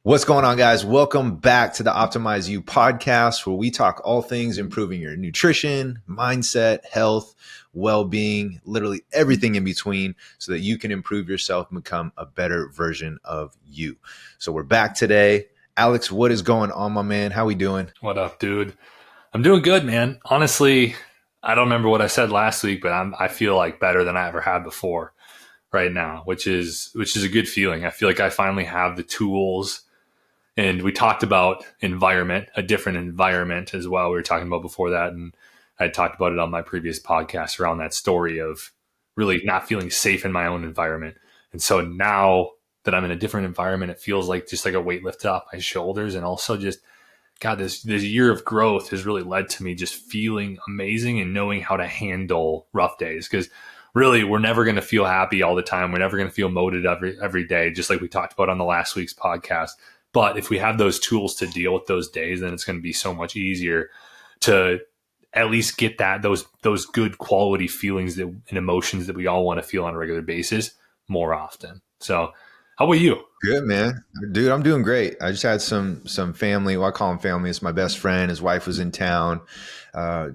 What's going on, guys? Welcome back to the Optimize You podcast, where we talk all things improving your nutrition, mindset, health, well-being, literally everything in between, so that you can improve yourself and become a better version of you. So we're back today. Alex, what is going on, my man? How we doing? What up, dude? I'm doing good, man. Honestly, I don't remember what I said last week, but I feel like better than I ever had before right now, which is a good feeling. I feel like I finally have the tools. And we talked about environment, a different environment as well. We were talking about before that, and I talked about it on my previous podcast around that story of really not feeling safe in my own environment. And so now that I'm in a different environment, it feels like just like a weight lifted off my shoulders, and also just God, this year of growth has really led to me just feeling amazing and knowing how to handle rough days. Because really, we're never going to feel happy all the time. We're never going to feel motivated every day, just like we talked about on the last week's podcast. But if we have those tools to deal with those days, then it's going to be so much easier to at least get those good quality feelings and emotions that we all want to feel on a regular basis more often. So, how about you? Good, man. Dude, I'm doing great. I just had some family. Well, I call him family. It's my best friend. His wife was in town.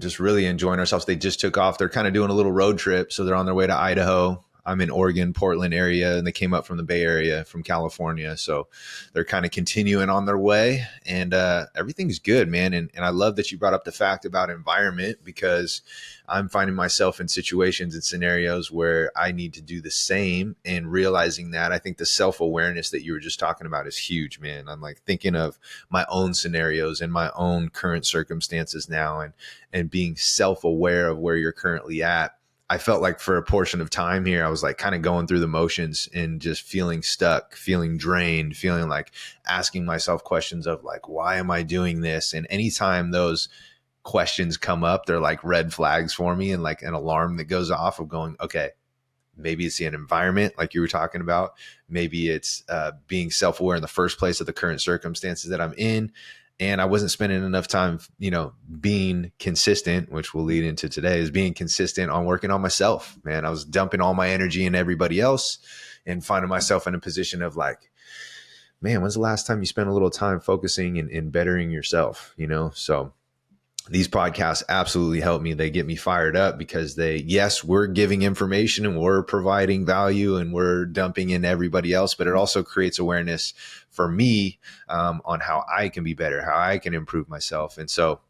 Just really enjoying ourselves. They just took off. They're kind of doing a little road trip. So they're on their way to Idaho. I'm in Oregon, Portland area, and they came up from the Bay Area from California. So they're kind of continuing on their way, and everything's good, man. And I love that you brought up the fact about environment, because I'm finding myself in situations and scenarios where I need to do the same, and realizing that I think the self-awareness that you were just talking about is huge, man. I'm like thinking of my own scenarios and my own current circumstances now, and being self-aware of where you're currently at. I felt like for a portion of time here, I was like kind of going through the motions and just feeling stuck, feeling drained, feeling like asking myself questions of like, why am I doing this? And anytime those questions come up, they're like red flags for me, and like an alarm that goes off of going, okay, maybe it's an environment like you were talking about. Maybe it's being self-aware in the first place of the current circumstances that I'm in. And I wasn't spending enough time, being consistent, which will lead into today, is being consistent on working on myself, man. I was dumping all my energy in everybody else and finding myself in a position of like, man, when's the last time you spent a little time focusing and bettering yourself, So these podcasts absolutely help me. They get me fired up because yes, we're giving information and we're providing value and we're dumping in everybody else, but it also creates awareness for me on how I can be better, how I can improve myself. And so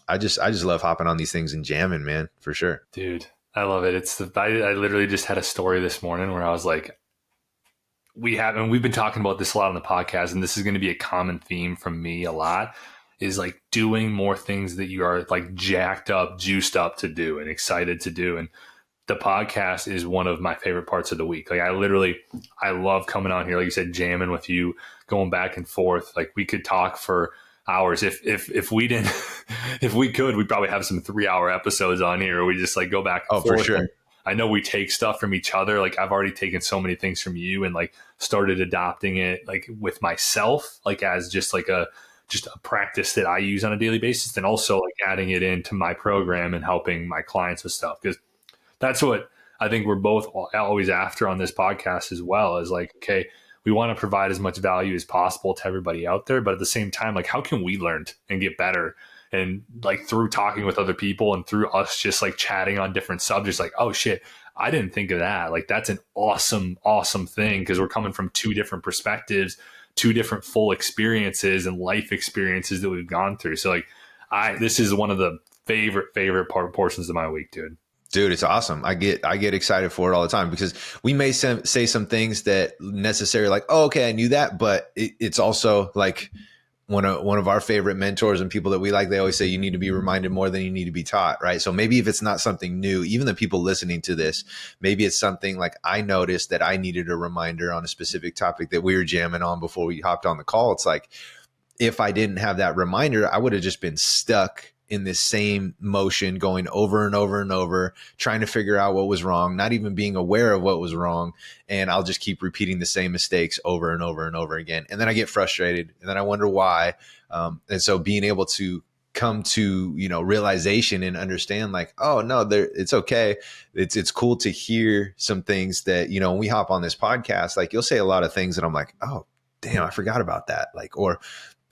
I just love hopping on these things and jamming, man, for sure. Dude, I love it. I literally just had a story this morning where I was like, we've been talking about this a lot on the podcast, and this is going to be a common theme from me a lot, is like doing more things that you are like jacked up, juiced up to do and excited to do. And the podcast is one of my favorite parts of the week. Like I love coming on here, like you said, jamming with you, going back and forth. Like we could talk for hours. If we didn't, if we could, we'd probably have some 3-hour episodes on here where we just like go back and Oh, for forth. sure. I know we take stuff from each other. Like I've already taken so many things from you and like started adopting it like with myself, like as just a practice that I use on a daily basis, and also like adding it into my program and helping my clients with stuff. Because that's what I think we're both always after on this podcast as well, is like, okay, we want to provide as much value as possible to everybody out there. But at the same time, like, how can we learn and get better? And like through talking with other people and through us just like chatting on different subjects, like, oh shit, I didn't think of that. Like, that's an awesome, awesome thing, because we're coming from two different perspectives, two different full experiences and life experiences that we've gone through. So like, this is one of the favorite portions of my week, dude. Dude, it's awesome. I get excited for it all the time, because we may say some things that necessarily like, oh, okay, I knew that, but it's also like one of our favorite mentors and people that we like, they always say you need to be reminded more than you need to be taught, right? So maybe if it's not something new, even the people listening to this, maybe it's something like I noticed that I needed a reminder on a specific topic that we were jamming on before we hopped on the call. It's like, if I didn't have that reminder, I would have just been stuck in this same motion, going over and over and over, trying to figure out what was wrong, not even being aware of what was wrong. And I'll just keep repeating the same mistakes over and over and over again. And then I get frustrated, and then I wonder why. And so being able to come to, realization and understand like, oh no, it's okay. It's cool to hear some things that, when we hop on this podcast, like you'll say a lot of things that I'm like, oh, damn, I forgot about that. Like, or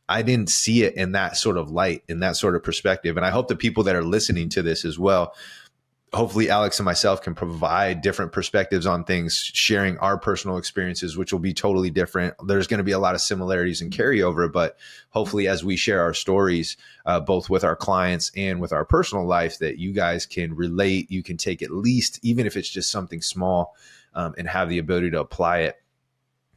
I didn't see it in that sort of light, in that sort of perspective. And I hope the people that are listening to this as well, hopefully Alex and myself can provide different perspectives on things, sharing our personal experiences, which will be totally different. There's going to be a lot of similarities and carryover, but hopefully as we share our stories, both with our clients and with our personal life, that you guys can relate. You can take at least, even if it's just something small, and have the ability to apply it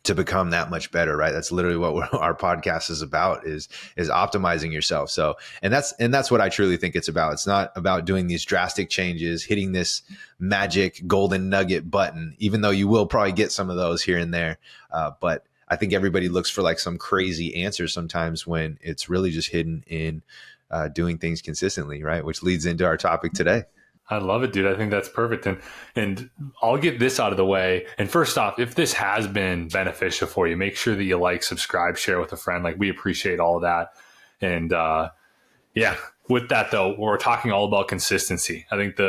to become that much better, right? That's literally what our podcast is about, is optimizing yourself. So, and that's what I truly think it's about. It's not about doing these drastic changes, hitting this magic golden nugget button, even though you will probably get some of those here and there. But I think everybody looks for like some crazy answer sometimes, when it's really just hidden in doing things consistently, right? Which leads into our topic today. I love it, dude. I think that's perfect. And I'll get this out of the way. And first off, if this has been beneficial for you, make sure that you like, subscribe, share with a friend. Like, we appreciate all of that. And yeah, with that though, we're talking all about consistency. I think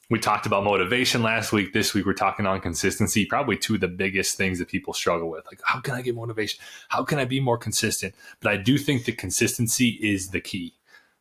we talked about motivation last week. This week, we're talking on consistency, probably two of the biggest things that people struggle with. Like, how can I get motivation? How can I be more consistent? But I do think that consistency is the key.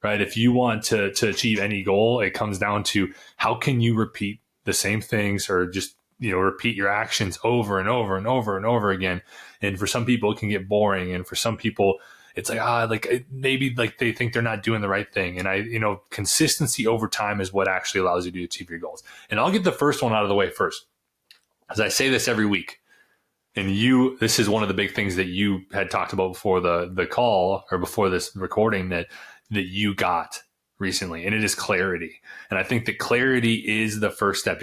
Right? If you want to achieve any goal, it comes down to how can you repeat the same things, or just, repeat your actions over and over and over and over again. And for some people, it can get boring. And for some people, it's like, maybe like they think they're not doing the right thing. And consistency over time is what actually allows you to achieve your goals. And I'll get the first one out of the way first, as I say this every week. And this is one of the big things that you had talked about before the call, or before this recording, that you got recently, and it is clarity. And I think that clarity is the first step.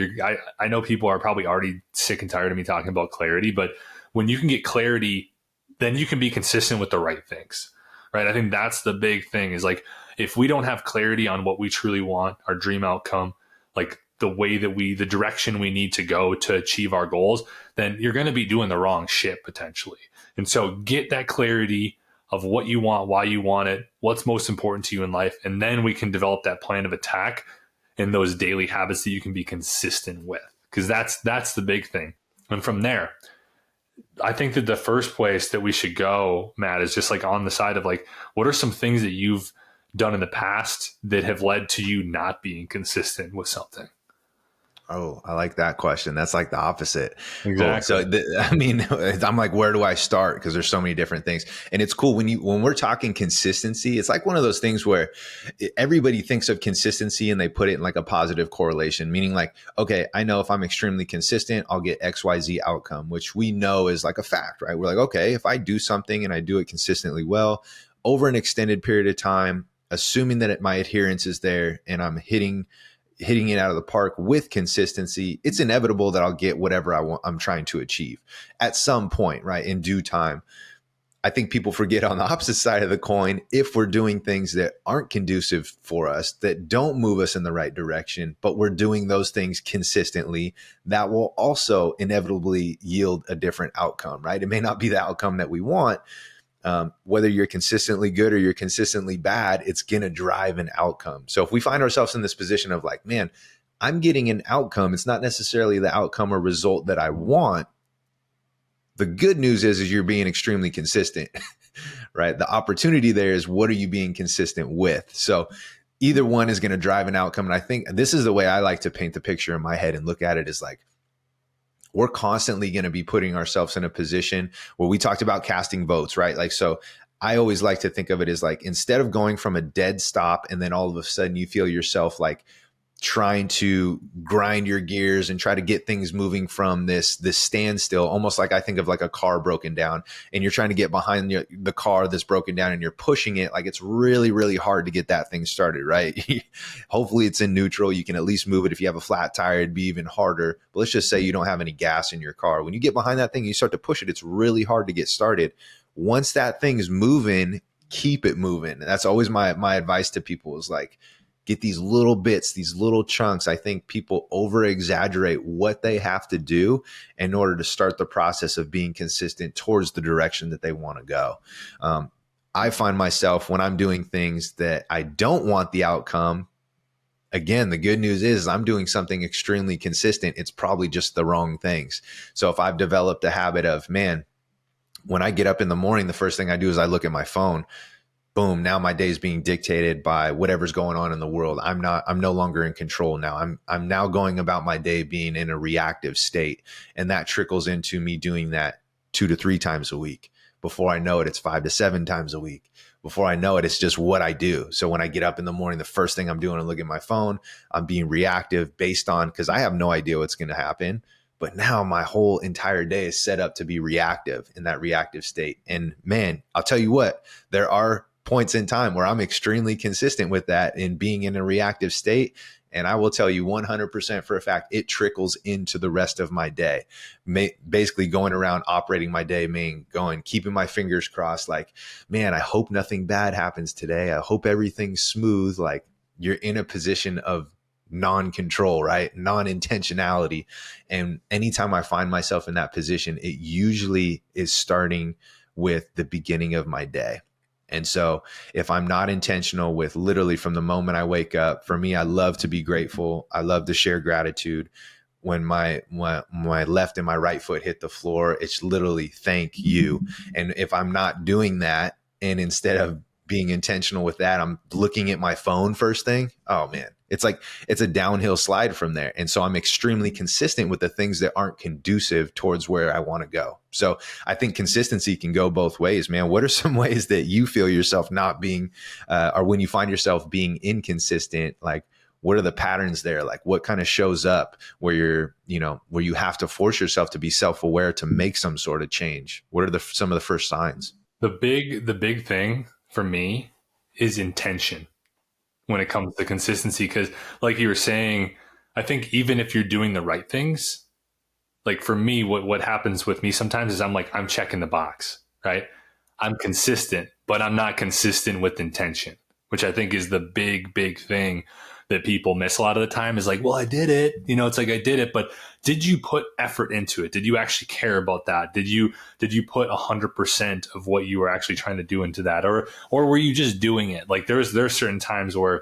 I know people are probably already sick and tired of me talking about clarity, but when you can get clarity, then you can be consistent with the right things, right? I think that's the big thing, is like, if we don't have clarity on what we truly want, our dream outcome, like the direction we need to go to achieve our goals, then you're going to be doing the wrong shit potentially. And so get that clarity of what you want, why you want it, what's most important to you in life. And then we can develop that plan of attack and those daily habits that you can be consistent with, because that's the big thing. And from there, I think that the first place that we should go, Matt, is just like on the side of like, what are some things that you've done in the past that have led to you not being consistent with something? Oh, I like that question. That's like the opposite. Exactly. Cool. So I'm like, where do I start? Because there's so many different things. And it's cool when we're talking consistency, it's like one of those things where everybody thinks of consistency and they put it in like a positive correlation, meaning like, okay, I know if I'm extremely consistent, I'll get XYZ outcome, which we know is like a fact, right? We're like, okay, if I do something and I do it consistently well over an extended period of time, assuming that my adherence is there and I'm hitting it out of the park with consistency, it's inevitable that I'll get whatever I'm trying to achieve at some point, right? In due time. I think people forget on the opposite side of the coin, if we're doing things that aren't conducive for us, that don't move us in the right direction, but we're doing those things consistently, that will also inevitably yield a different outcome, right? It may not be the outcome that we want. Whether you're consistently good or you're consistently bad, it's going to drive an outcome. So if we find ourselves in this position of like, man, I'm getting an outcome, it's not necessarily the outcome or result that I want. The good news is you're being extremely consistent, right? The opportunity there is, what are you being consistent with? So either one is going to drive an outcome. And I think this is the way I like to paint the picture in my head and look at it, is like, we're constantly going to be putting ourselves in a position where we talked about casting votes, right? Like, so I always like to think of it as like, instead of going from a dead stop and then all of a sudden you feel yourself like trying to grind your gears and try to get things moving from this standstill, almost like I think of like a car broken down and you're trying to get behind the car that's broken down and you're pushing it. Like, it's really, really hard to get that thing started, right? Hopefully it's in neutral. You can at least move it. If you have a flat tire, it'd be even harder. But let's just say you don't have any gas in your car. When you get behind that thing, you start to push it. It's really hard to get started. Once that thing's moving, keep it moving. And that's always my advice to people, is like, get these little bits, these little chunks. I think people over exaggerate what they have to do in order to start the process of being consistent towards the direction that they want to go. I find myself, when I'm doing things that I don't want the outcome, again, the good news is I'm doing something extremely consistent. It's probably just the wrong things. So if I've developed a habit of, man, when I get up in the morning, the first thing I do is I look at my phone. Boom, now my day is being dictated by whatever's going on in the world. I'm no longer in control now. I'm now going about my day being in a reactive state. And that trickles into me doing that 2 to 3 times a week. Before I know it, it's 5 to 7 times a week. Before I know it, it's just what I do. So when I get up in the morning, the first thing I'm doing is look at my phone. I'm being reactive based on, because I have no idea what's going to happen. But now my whole entire day is set up to be reactive, in that reactive state. And man, I'll tell you what, there are points in time where I'm extremely consistent with that in being in a reactive state. And I will tell you 100% for a fact, it trickles into the rest of my day. Basically going around operating my day, keeping my fingers crossed, like, man, I hope nothing bad happens today. I hope everything's smooth. Like, you're in a position of non-control, right? Non-intentionality. And anytime I find myself in that position, it usually is starting with the beginning of my day. And so if I'm not intentional with literally from the moment I wake up, for me, I love to be grateful. I love to share gratitude. When my left and my right foot hit the floor, it's literally thank you. And if I'm not doing that, and instead of being intentional with that, I'm looking at my phone first thing, oh man, it's like it's a downhill slide from there. And so I'm extremely consistent with the things that aren't conducive towards where I want to go. So I think consistency can go both ways, man. What are some ways that you feel yourself not being, or when you find yourself being inconsistent, like what are the patterns there? Like what kind of shows up where where you have to force yourself to be self-aware to make some sort of change? What are some of the first signs? The big thing for me is intention when it comes to consistency. Because like you were saying, I think even if you're doing the right things, like for me, what happens with me sometimes is I'm checking the box, right? I'm consistent, but I'm not consistent with intention, which I think is the big thing that people miss a lot of the time. Is like, well, I did it. It's like I did it, but did you put effort into it? Did you actually care about that? Did you put 100% of what you were actually trying to do into that, or were you just doing it? Like there's certain times where,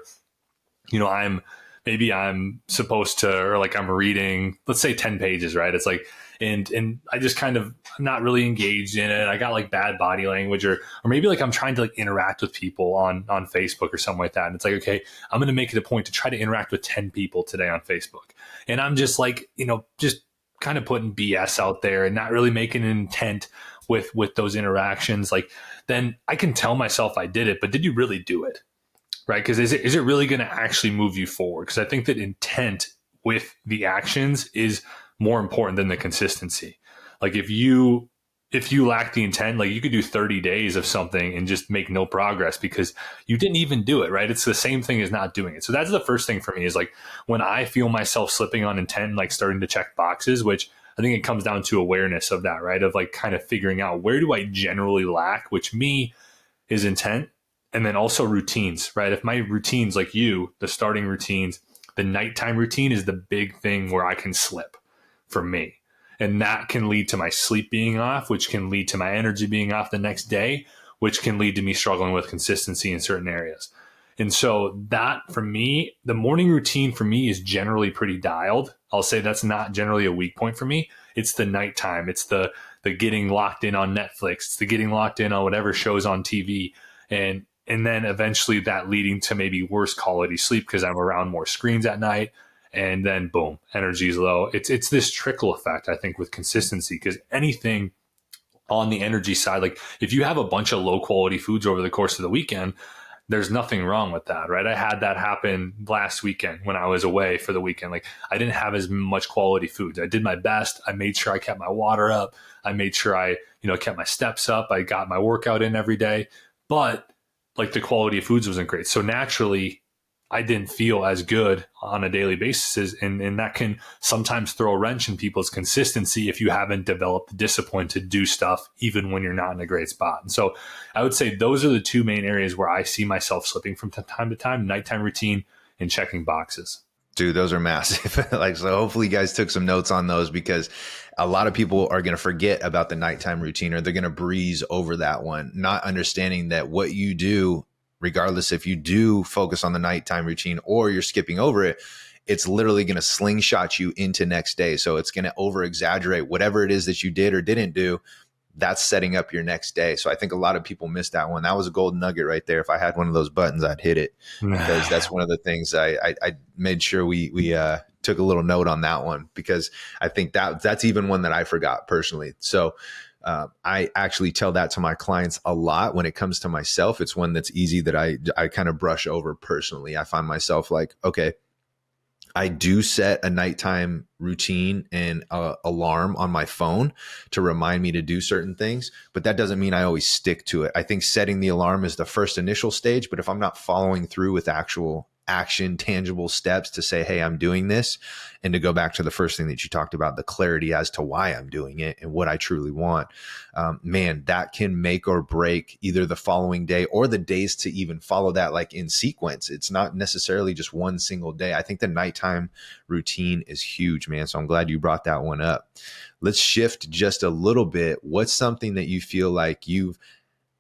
I'm supposed to, or like I'm reading, let's say 10 pages, right? It's like, and I just kind of I'm not really engaged in it. I got like bad body language, or maybe like I'm trying to like interact with people on Facebook or something like that. And it's like, okay, I'm going to make it a point to try to interact with 10 people today on Facebook. And I'm just like, just kind of putting BS out there and not really making an intent with those interactions. Like then I can tell myself I did it, but did you really do it? Right? Because is it really going to actually move you forward? Because I think that intent with the actions is more important than the consistency. Like if you lack the intent, like you could do 30 days of something and just make no progress because you didn't even do it, right? It's the same thing as not doing it. So that's the first thing for me is like when I feel myself slipping on intent, like starting to check boxes, which I think it comes down to awareness of that, right? Of like kind of figuring out where do I generally lack, which me is intent. And then also routines, right? If my routines, like you, the starting routines, the nighttime routine is the big thing where I can slip for me. And that can lead to my sleep being off, which can lead to my energy being off the next day, which can lead to me struggling with consistency in certain areas. And so that for me, the morning routine for me is generally pretty dialed. I'll say that's not generally a weak point for me. It's the nighttime. It's the getting locked in on Netflix. It's the getting locked in on whatever shows on TV. And then eventually that leading to maybe worse quality sleep because I'm around more screens at night. And then boom, energy is low. It's this trickle effect, I think, with consistency, because anything on the energy side, like if you have a bunch of low quality foods over the course of the weekend, there's nothing wrong with that, right? I had that happen last weekend when I was away for the weekend. Like I didn't have as much quality foods. I did my best. I made sure I kept my water up. I made sure I, kept my steps up. I got my workout in every day, but like the quality of foods wasn't great. So naturally I didn't feel as good on a daily basis. And that can sometimes throw a wrench in people's consistency if you haven't developed the discipline to do stuff, even when you're not in a great spot. And so I would say those are the two main areas where I see myself slipping from time to time: nighttime routine and checking boxes. Dude, those are massive. So hopefully you guys took some notes on those, because a lot of people are going to forget about the nighttime routine, or they're going to breeze over that one, not understanding that what you do, regardless if you do focus on the nighttime routine or you're skipping over it, it's literally going to slingshot you into next day. So it's going to over exaggerate whatever it is that you did or didn't do. that's setting up your next day. So I think a lot of people miss that one. That was a golden nugget right there. If I had one of those buttons, I'd hit it, because that's one of the things I made sure we took a little note on that one, because I think that's even one that I forgot personally. So I actually tell that to my clients a lot. When it comes to myself, it's one that's easy that I kind of brush over personally. I find myself like, okay, I do set a nighttime routine and alarm on my phone to remind me to do certain things, but that doesn't mean I always stick to it. I think setting the alarm is the first initial stage, but if I'm not following through with actual action, tangible steps to say, hey, I'm doing this, and to go back to the first thing that you talked about, the clarity as to why I'm doing it and what I truly want, man, that can make or break either the following day or the days to even follow that, like in sequence. It's not necessarily just one single day. I think the nighttime routine is huge, man. So I'm glad you brought that one up. Let's shift just a little bit. What's something that you feel like you've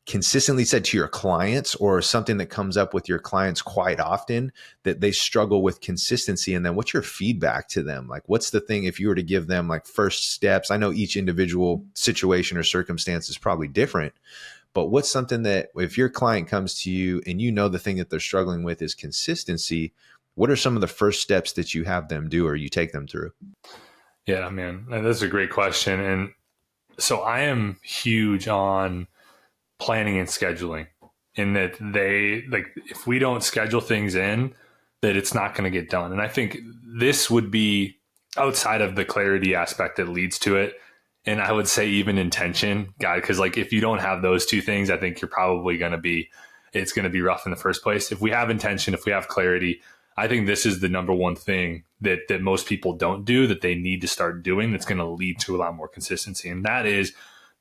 consistently said to your clients, or something that comes up with your clients quite often that they struggle with consistency? And then what's your feedback to them? Like, what's the thing, if you were to give them like first steps? I know each individual situation or circumstance is probably different, but what's something that if your client comes to you and you know the thing that they're struggling with is consistency, what are some of the first steps that you have them do or you take them through? Yeah, man, that's a great question. And so I am huge on planning and scheduling, in that they, like, if we don't schedule things in, that it's not going to get done. And I think this would be outside of the clarity aspect that leads to it. And I would say even intention, God, because like if you don't have those two things, I think you're probably going to be, it's going to be rough in the first place. If we have intention, if we have clarity, I think this is the number one thing that most people don't do, that they need to start doing, that's going to lead to a lot more consistency. And that is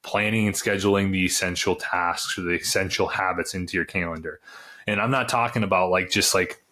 planning and scheduling the essential tasks or the essential habits into your calendar. And I'm not talking about like just like,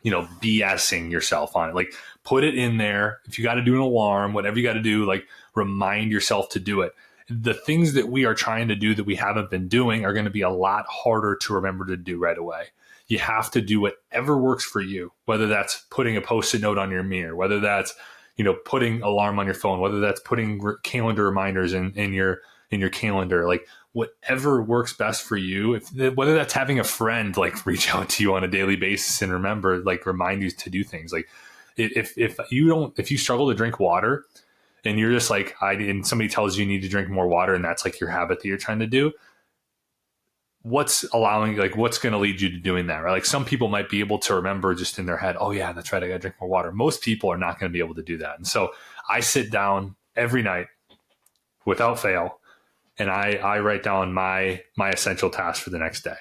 you know, BSing yourself on it. Like, put it in there. If you got to do an alarm, whatever you got to do, like remind yourself to do it. The things that we are trying to do that we haven't been doing are going to be a lot harder to remember to do right away. You have to do whatever works for you, whether that's putting a Post-it note on your mirror, whether that's, you know, putting alarm on your phone, whether that's putting calendar reminders in your calendar, like whatever works best for you. Whether that's having a friend like reach out to you on a daily basis and remember, like remind you to do things. Like if you struggle to drink water and you're just like, and somebody tells you need to drink more water, and that's like your habit that you're trying to do, what's going to lead you to doing that, right? Like some people might be able to remember just in their head, oh yeah, that's right, I got to drink more water. Most people are not going to be able to do that. And so I sit down every night without fail, and I write down my essential tasks for the next day,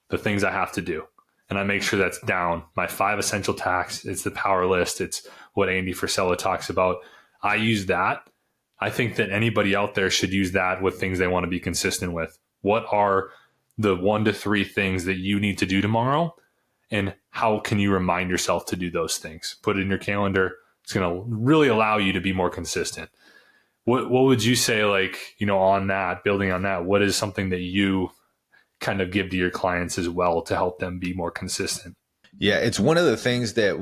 the things I have to do. And I make sure that's down. My 5 essential tasks, it's the power list. It's what Andy Frisella talks about. I use that. I think that anybody out there should use that with things they want to be consistent with. What are the 1 to 3 things that you need to do tomorrow, and how can you remind yourself to do those things? Put it in your calendar. It's going to really allow you to be more consistent. What would you say, like, you know, on that, building on that, what is something that you kind of give to your clients as well to help them be more consistent? Yeah, it's one of the things that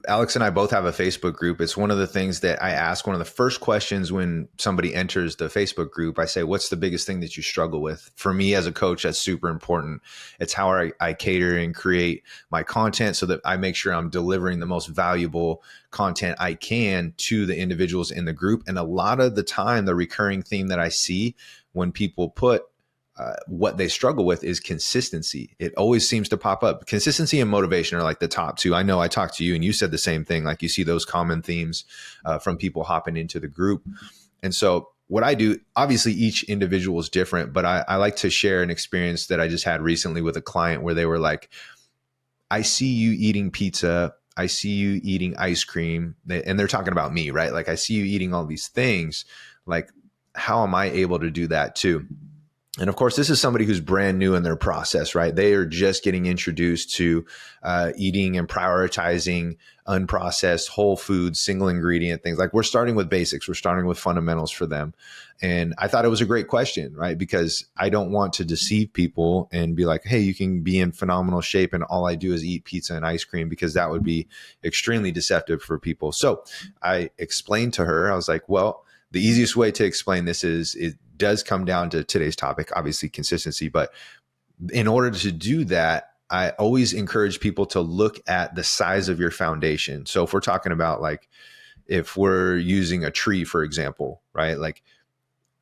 Alex and I both have a Facebook group. It's one of the things that I ask. One of the first questions when somebody enters the Facebook group, I say, what's the biggest thing that you struggle with? For me as a coach, that's super important. It's how I cater and create my content so that I make sure I'm delivering the most valuable content I can to the individuals in the group. And a lot of the time, the recurring theme that I see when people put what they struggle with is consistency. It always seems to pop up. Consistency and motivation are like the top two. I know I talked to you and you said the same thing. Like you see those common themes from people hopping into the group. And so what I do, obviously each individual is different, but I like to share an experience that I just had recently with a client where they were like, I see you eating pizza. I see you eating ice cream. And they're talking about me, right? Like I see you eating all these things. Like, how am I able to do that too? And of course, this is somebody who's brand new in their process, right? They are just getting introduced to eating and prioritizing unprocessed, whole foods, single ingredient things. Like we're starting with basics. We're starting with fundamentals for them. And I thought it was a great question, right? Because I don't want to deceive people and be like, hey, you can be in phenomenal shape and all I do is eat pizza and ice cream, because that would be extremely deceptive for people. So I explained to her, I was like, well, the easiest way to explain this is does come down to today's topic, obviously consistency. But in order to do that, I always encourage people to look at the size of your foundation. So if we're talking about like, if we're using a tree, for example, right? Like,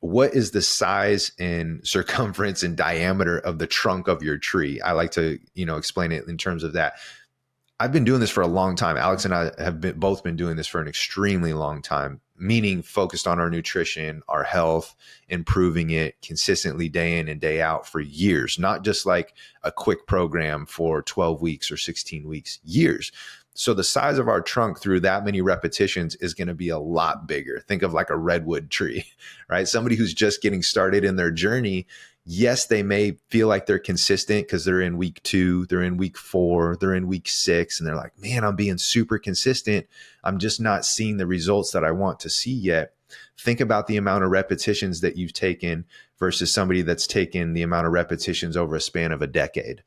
what is the size and circumference and diameter of the trunk of your tree? I like to, explain it in terms of that. I've been doing this for a long time. Alex and I have both been doing this for an extremely long time, meaning focused on our nutrition, our health, improving it consistently day in and day out for years, not just like a quick program for 12 weeks or 16 weeks, years. So the size of our trunk through that many repetitions is going to be a lot bigger. Think of like a redwood tree, right? Somebody who's just getting started in their journey. Yes, they may feel like they're consistent because they're in week 2, they're in week 4, they're in week 6, and they're like, man, I'm being super consistent. I'm just not seeing the results that I want to see yet. Think about the amount of repetitions that you've taken versus somebody that's taken the amount of repetitions over a span of a decade.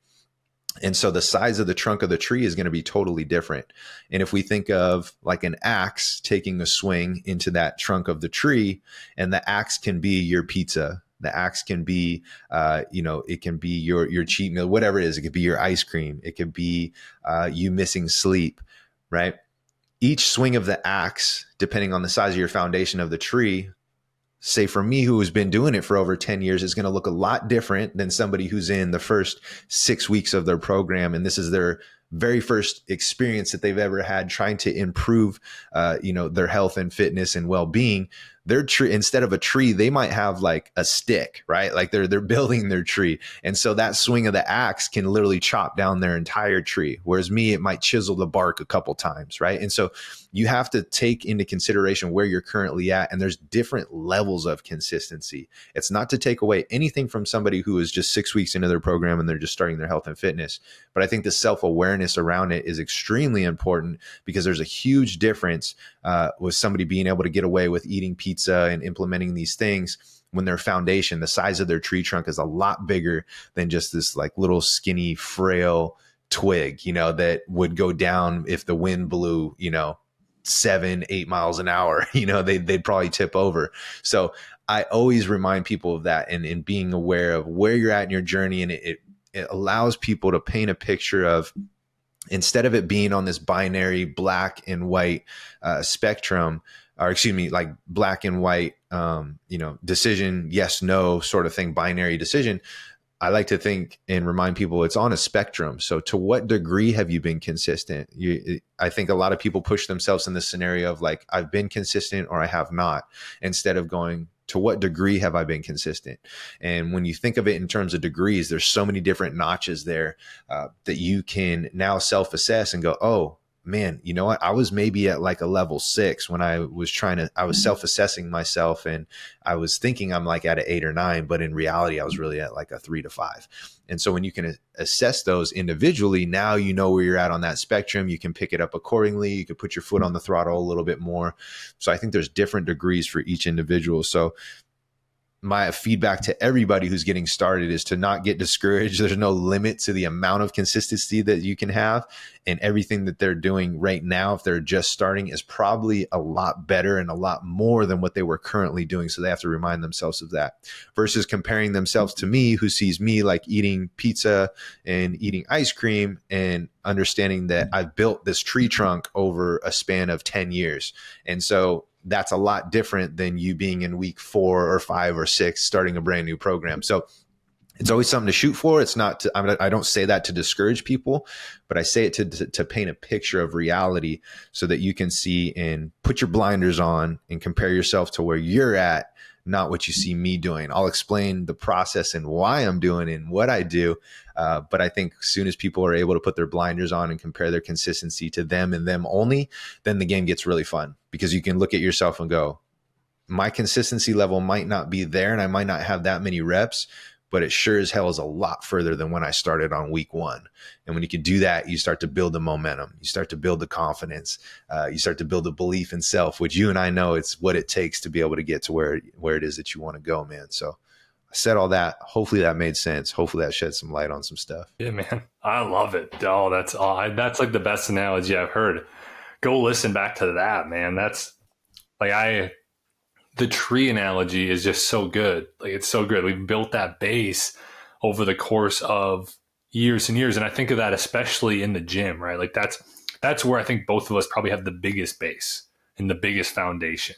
And so the size of the trunk of the tree is going to be totally different. And if we think of like an axe taking a swing into that trunk of the tree, and the axe can be your pizza, the axe can be, it can be your cheat meal, whatever it is. It could be your ice cream. It could be you missing sleep, right? Each swing of the axe, depending on the size of your foundation of the tree, say for me, who has been doing it for over 10 years, is going to look a lot different than somebody who's in the first 6 weeks of their program. And this is their very first experience that they've ever had trying to improve, their health and fitness and well-being. Their tree, instead of a tree, they might have like a stick, right? Like they're building their tree. And so that swing of the axe can literally chop down their entire tree. Whereas me, it might chisel the bark a couple times, right? And so you have to take into consideration where you're currently at. And there's different levels of consistency. It's not to take away anything from somebody who is just 6 weeks into their program and they're just starting their health and fitness. But I think the self-awareness around it is extremely important, because there's a huge difference with somebody being able to get away with eating pizza and implementing these things when their foundation, the size of their tree trunk, is a lot bigger than just this like little skinny, frail twig, that would go down if the wind blew, 7-8 miles an hour. They'd probably tip over. So I always remind people of that, and being aware of where you're at in your journey. And it allows people to paint a picture of, instead of it being on this binary black and white spectrum, or excuse me, like black and white, decision, yes, no sort of thing, binary decision. I like to think and remind people it's on a spectrum. So to what degree have you been consistent? I think a lot of people push themselves in this scenario of like, I've been consistent or I have not, instead of going, to what degree have I been consistent? And when you think of it in terms of degrees, there's so many different notches there that you can now self-assess and go, oh, man, you know what? I was maybe at like a level 6 when I was self-assessing myself, and I was thinking I'm like at an 8 or 9, but in reality, I was really at like a 3 to 5. And so when you can assess those individually, now you know where you're at on that spectrum. You can pick it up accordingly. You can put your foot on the throttle a little bit more. So I think there's different degrees for each individual. So my feedback to everybody who's getting started is to not get discouraged. There's no limit to the amount of consistency that you can have, and everything that they're doing right now, if they're just starting, is probably a lot better and a lot more than what they were currently doing. So they have to remind themselves of that, versus comparing themselves to me, who sees me like eating pizza and eating ice cream, and understanding that I've built this tree trunk over a span of 10 years. And so that's a lot different than you being in week 4 or 5 or 6, starting a brand new program. So it's always something to shoot for. It's not I don't say that to discourage people, but I say it to paint a picture of reality, so that you can see and put your blinders on and compare yourself to where you're at, not what you see me doing. I'll explain the process and why I'm doing it and what I do. But I think as soon as people are able to put their blinders on and compare their consistency to them and them only, then the game gets really fun, because you can look at yourself and go, my consistency level might not be there and I might not have that many reps, but it sure as hell is a lot further than when I started on week 1. And when you can do that, you start to build the momentum, you start to build the confidence, you start to build the belief in self, which you and I know it's what it takes to be able to get to where it is that you want to go, man. So I said all that. Hopefully that made sense. Hopefully that shed some light on some stuff. Yeah, man. I love it. Oh, that's like the best analogy I've heard. Go listen back to that, man. That's like, the tree analogy is just so good. Like, it's so good. We've built that base over the course of years and years. And I think of that especially in the gym, right? Like that's where I think both of us probably have the biggest base and the biggest foundation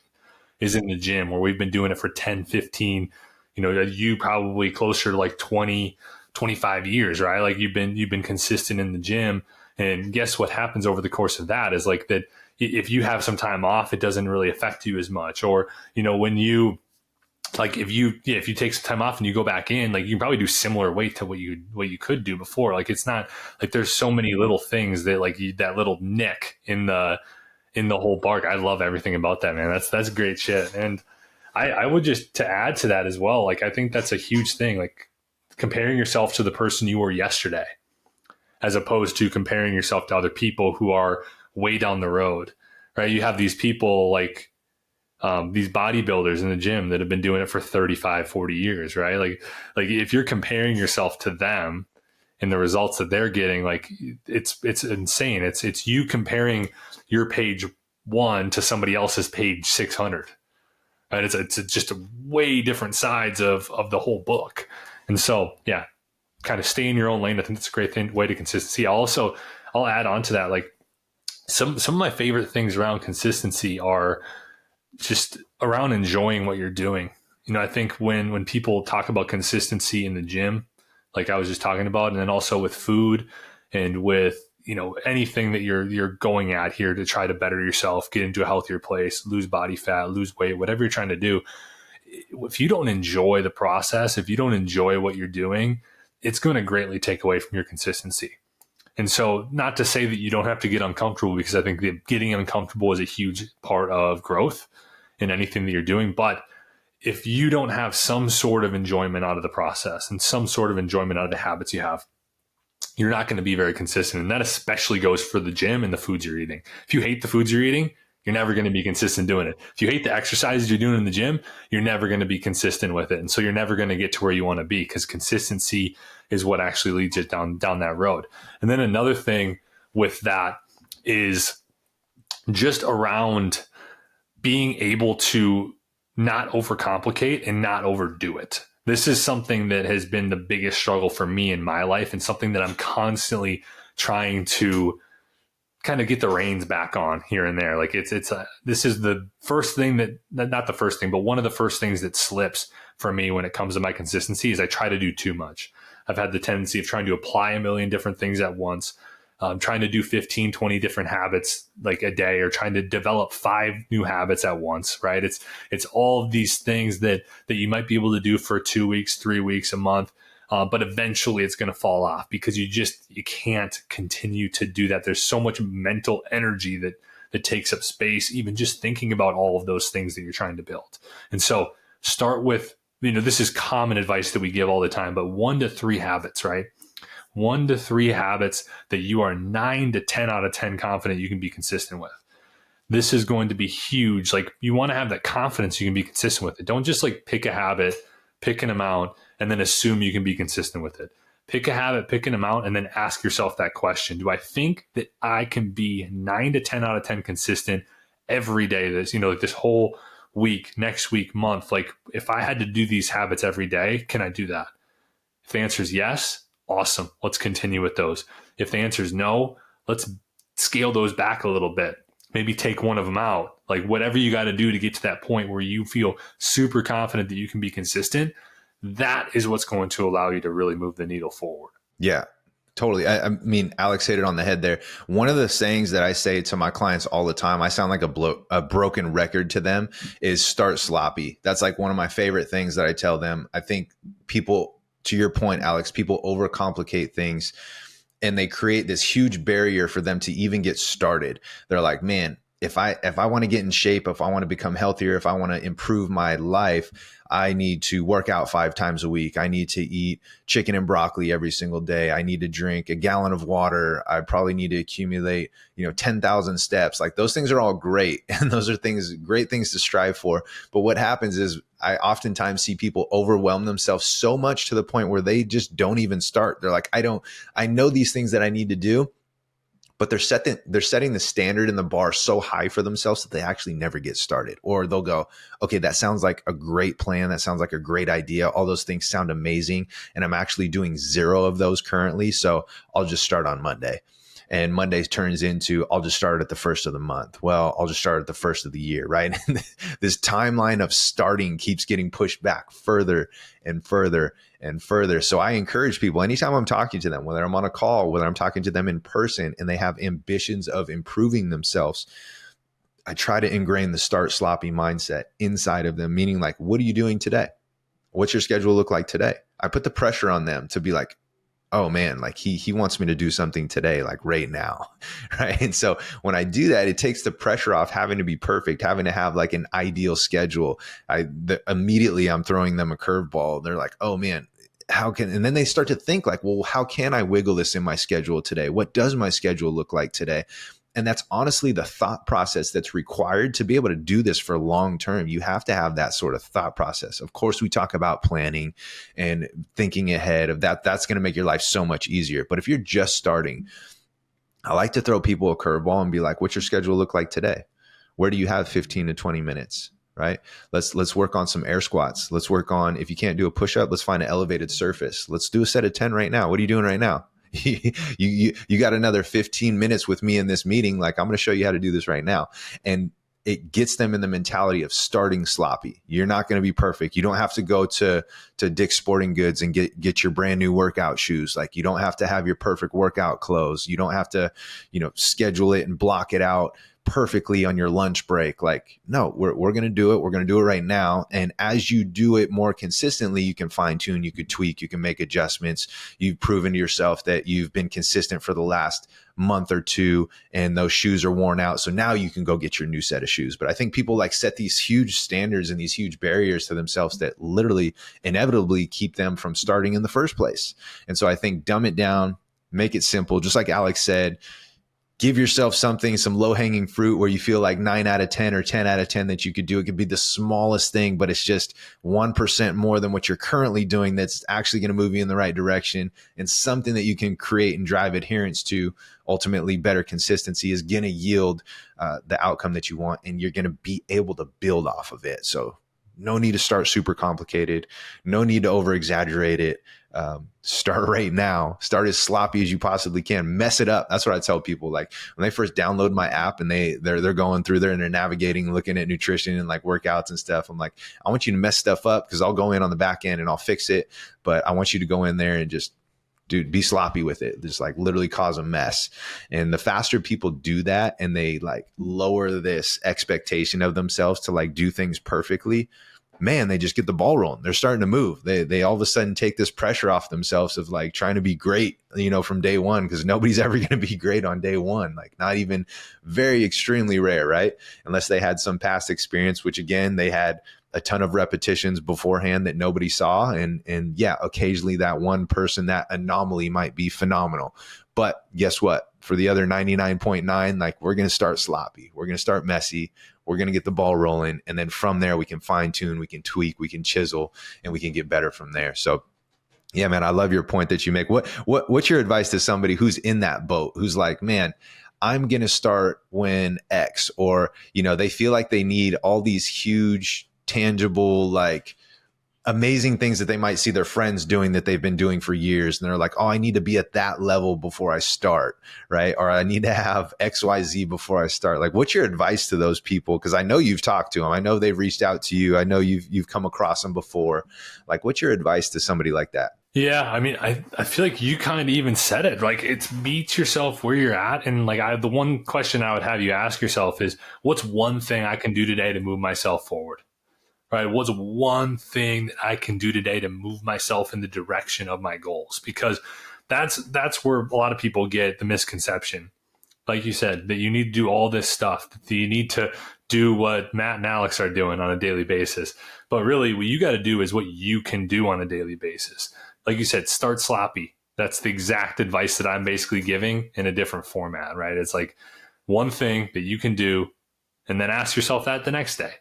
is in the gym, where we've been doing it for 10, 15, you probably closer to like 20, 25 years, right? Like you've been consistent in the gym. And guess what happens over the course of that is like that if you have some time off, it doesn't really affect you as much. Or, when you, like if you take some time off and you go back in, like you can probably do similar weight to what you could do before. Like it's not like there's so many little things that like that little nick in the whole bark. I love everything about that, man. That's great shit. And I would just, to add to that as well, like I think that's a huge thing, like comparing yourself to the person you were yesterday, as opposed to comparing yourself to other people who are way down the road, right? You have these people like these bodybuilders in the gym that have been doing it for 35, 40 years, right? Like if you're comparing yourself to them and the results that they're getting, like it's insane. It's you comparing your page 1 to somebody else's page 600, right? It's just a way different sides of the whole book. And so, yeah, kind of stay in your own lane. I think that's a great way to consistency. I'll add on to that. Like some of my favorite things around consistency are just around enjoying what you're doing. I think when people talk about consistency in the gym, like I was just talking about, and then also with food and with, anything that you're going at here to try to better yourself, get into a healthier place, lose body fat, lose weight, whatever you're trying to do. If you don't enjoy the process, if you don't enjoy what you're doing, it's going to greatly take away from your consistency. And so, not to say that you don't have to get uncomfortable, because I think that getting uncomfortable is a huge part of growth in anything that you're doing. But if you don't have some sort of enjoyment out of the process and some sort of enjoyment out of the habits you have, you're not going to be very consistent. And that especially goes for the gym and the foods you're eating. If you hate the foods you're eating, you're never going to be consistent doing it. If you hate the exercises you're doing in the gym, you're never going to be consistent with it. And so you're never going to get to where you want to be, because consistency is what actually leads you down that road. And then another thing with that is just around being able to not overcomplicate and not overdo it. This is something that has been the biggest struggle for me in my life, and something that I'm constantly trying to kind of get the reins back on here and there. Like this is the first thing that, not the first thing, but one of the first things that slips for me when it comes to my consistency is I try to do too much. I've had the tendency of trying to apply a million different things at once. Trying to do 15, 20 different habits like a day, or trying to develop 5 new habits at once, right? It's all of these things that you might be able to do for 2 weeks, 3 weeks, a month. But eventually it's going to fall off, because you can't continue to do that. There's so much mental energy that takes up space, even just thinking about all of those things that you're trying to build. And so start with, this is common advice that we give all the time, but 1 to 3 habits, right? 1 to 3 habits that you are 9 to 10 out of 10 confident you can be consistent with. This is going to be huge. Like, you want to have that confidence you can be consistent with it. Don't just like pick a habit, pick an amount, and then assume you can be consistent with it. Pick a habit, pick an amount, and then ask yourself that question. Do I think that I can be 9 to 10 out of 10 consistent every day? Like this whole week, next week, month. Like, if I had to do these habits every day, can I do that? If the answer is yes, awesome. Let's continue with those. If the answer is no, let's scale those back a little bit. Maybe take one of them out. Like, whatever you got to do to get to that point where you feel super confident that you can be consistent, that is what's going to allow you to really move the needle forward. Yeah, totally. I mean, Alex hit it on the head there. One of the sayings that I say to my clients all the time, I sound like a broken record to them, is start sloppy. That's like one of my favorite things that I tell them. I think people, to your point, Alex, people overcomplicate things, and they create this huge barrier for them to even get started. They're like, man, if I want to get in shape, if I want to become healthier, if I want to improve my life, I need to work out 5 times a week. I need to eat chicken and broccoli every single day. I need to drink a gallon of water. I probably need to accumulate, 10,000 steps. Like, those things are all great. And those are great things to strive for. But what happens is I oftentimes see people overwhelm themselves so much to the point where they just don't even start. They're like, I know these things that I need to do, but they're setting the standard and the bar so high for themselves that they actually never get started. Or they'll go, okay, that sounds like a great plan. That sounds like a great idea. All those things sound amazing. And I'm actually doing 0 of those currently. So I'll just start on Monday. And Monday turns into, I'll just start at the first of the month. Well, I'll just start at the first of the year, right? This timeline of starting keeps getting pushed back further and further and further. So I encourage people, anytime I'm talking to them, whether I'm on a call, whether I'm talking to them in person, and they have ambitions of improving themselves, I try to ingrain the start sloppy mindset inside of them, meaning like, what are you doing today? What's your schedule look like today? I put the pressure on them to be like, oh man, like he wants me to do something today, like right now. Right. And so when I do that, it takes the pressure off having to be perfect, having to have like an ideal schedule. Immediately I'm throwing them a curveball. They're like, oh man, and then they start to think like, well, how can I wiggle this in my schedule today? What does my schedule look like today? And that's honestly the thought process that's required to be able to do this for long term. You have to have that sort of thought process. Of course, we talk about planning and thinking ahead of that. That's going to make your life so much easier. But if you're just starting, I like to throw people a curveball and be like, what's your schedule look like today? Where do you have 15 to 20 minutes? Right? Let's work on some air squats. Let's work on, if you can't do a push-up, let's find an elevated surface. Let's do a set of 10 right now. What are you doing right now? You got another 15 minutes with me in this meeting. Like, I'm going to show you how to do this right now. And it gets them in the mentality of starting sloppy. You're not going to be perfect. You don't have to go to Dick's Sporting Goods and get your brand new workout shoes. Like, you don't have to have your perfect workout clothes. You don't have to, schedule it and block it out perfectly on your lunch break. Like, no, we're going to do it. We're going to do it right now. And as you do it more consistently, you can fine tune, you could tweak, you can make adjustments. You've proven to yourself that you've been consistent for the last month or two, and those shoes are worn out. So now you can go get your new set of shoes. But I think people like set these huge standards and these huge barriers to themselves that literally inevitably keep them from starting in the first place. And so I think dumb it down, make it simple. Just like Alex said, give yourself something, some low-hanging fruit where you feel like 9 out of 10 or 10 out of 10 that you could do. It could be the smallest thing, but it's just 1% more than what you're currently doing that's actually going to move you in the right direction, and something that you can create and drive adherence to. Ultimately, better consistency is going to yield the outcome that you want, and you're going to be able to build off of it. So no need to start super complicated. No need to over-exaggerate it. Start right now. Start as sloppy as you possibly can. Mess it up. That's what I tell people. Like, when they first download my app and they're going through there and they're navigating, looking at nutrition and like workouts and stuff, I'm like, I want you to mess stuff up, because I'll go in on the back end and I'll fix it. But I want you to go in there and just, dude, be sloppy with it. Just like literally cause a mess. And the faster people do that and they like lower this expectation of themselves to like do things perfectly, man, they just get the ball rolling. They're starting to move. They all of a sudden take this pressure off themselves of like trying to be great, from day one, because nobody's ever going to be great on day one. Like, not even, very extremely rare, right? Unless they had some past experience, which again, they had a ton of repetitions beforehand that nobody saw. And yeah, occasionally that one person, that anomaly might be phenomenal. But guess what? For the other 99.9, like, we're going to start sloppy. We're going to start messy. We're going to get the ball rolling. And then from there, we can fine tune, we can tweak, we can chisel, and we can get better from there. So yeah, man, I love your point that you make. What's your advice to somebody who's in that boat, who's like, man, I'm going to start when X, or, they feel like they need all these huge, tangible, like amazing things that they might see their friends doing that they've been doing for years. And they're like, oh, I need to be at that level before I start, right? Or I need to have XYZ before I start. Like, what's your advice to those people? Because I know you've talked to them. I know they've reached out to you. I know you've come across them before. Like, what's your advice to somebody like that? Yeah, I mean, I feel like you kind of even said it. Like, it's meet yourself where you're at. And like, the one question I would have you ask yourself is, what's one thing I can do today to move myself forward? Right? What's one thing that I can do today to move myself in the direction of my goals? Because that's where a lot of people get the misconception. Like you said, that you need to do all this stuff, that you need to do what Matt and Alex are doing on a daily basis. But really, what you got to do is what you can do on a daily basis. Like you said, start sloppy. That's the exact advice that I'm basically giving in a different format, right? It's like one thing that you can do, and then ask yourself that the next day.